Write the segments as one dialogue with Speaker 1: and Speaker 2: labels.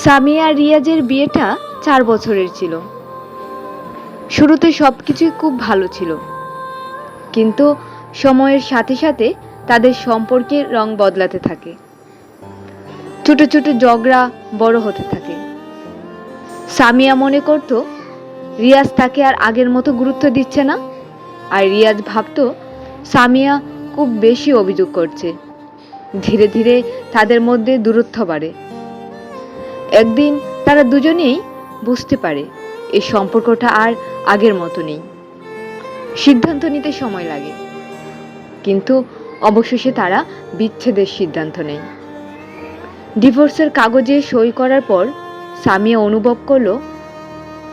Speaker 1: সামিয়া আর রিয়াজের বিয়েটা 4 বছরের ছিল। শুরুতে সবকিছুই খুব ভালো ছিল, কিন্তু সময়ের সাথে সাথে তাদের সম্পর্কের রং বদলাতে থাকে। ছোট ছোট ঝগড়া বড় হতে থাকে। সামিয়া মনে করত রিয়াজ তাকে আর আগের মতো গুরুত্ব দিচ্ছে না, আর রিয়াজ ভাবতো সামিয়া খুব বেশি অভিযোগ করছে। ধীরে ধীরে তাদের মধ্যে দূরত্ব বাড়ে। একদিন তারা দুজনেই বুঝতে পারে এই সম্পর্কটা আর আগের মতো নেই। সিদ্ধান্ত নিতে সময় লাগে, কিন্তু অবশেষে তারা বিচ্ছেদের সিদ্ধান্ত নেয়। ডিভোর্সের কাগজে সই করার পর সামিয়া অনুভব করলো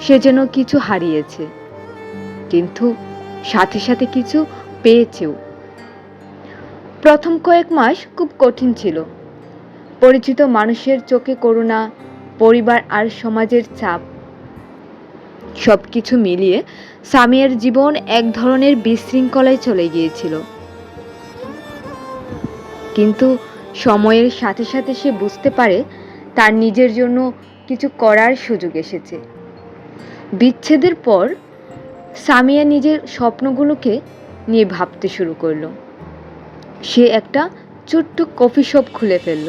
Speaker 1: সে যেন কিছু হারিয়েছে, কিন্তু সাথে সাথে কিছু পেয়েছেও। প্রথম কয়েক মাস খুব কঠিন ছিল। পরিচিত মানুষের চোখে করুণা, পরিবার আর সমাজের চাপ, সবকিছু মিলিয়ে সামিয়ার জীবন এক ধরনের বিশৃঙ্খলায় চলে গিয়েছিল। কিন্তু সময়ের সাথে সাথে সে বুঝতে পারে তার নিজের জন্য কিছু করার সুযোগ এসেছে। বিচ্ছেদের পর সামিয়া নিজের স্বপ্নগুলোকে নিয়ে ভাবতে শুরু করলো। সে একটা ছোট্ট কফি শপ খুলে ফেলল,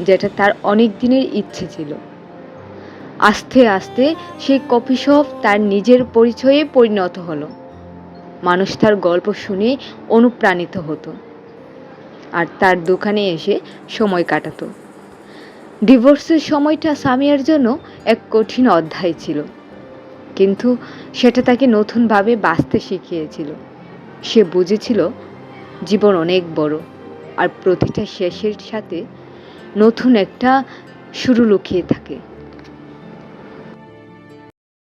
Speaker 1: যেটা তার অনেক দিনের ইচ্ছে ছিল। আস্তে আস্তে সেই কফি শপ তার নিজের পরিচয়ে পরিণত হলো। মানুষ তার গল্প শুনে অনুপ্রাণিত হতো আর তার দোকানে এসে সময় কাটাতো। ডিভোর্সের সময়টা সামিয়ার জন্য এক কঠিন অধ্যায় ছিল, কিন্তু সেটা তাকে নতুনভাবে বাঁচতে শিখিয়েছিল। সে বুঝেছিল জীবন অনেক বড়, আর প্রতিটা শেষের সাথে নতুন একটা শুরু লুকিয়ে থাকে।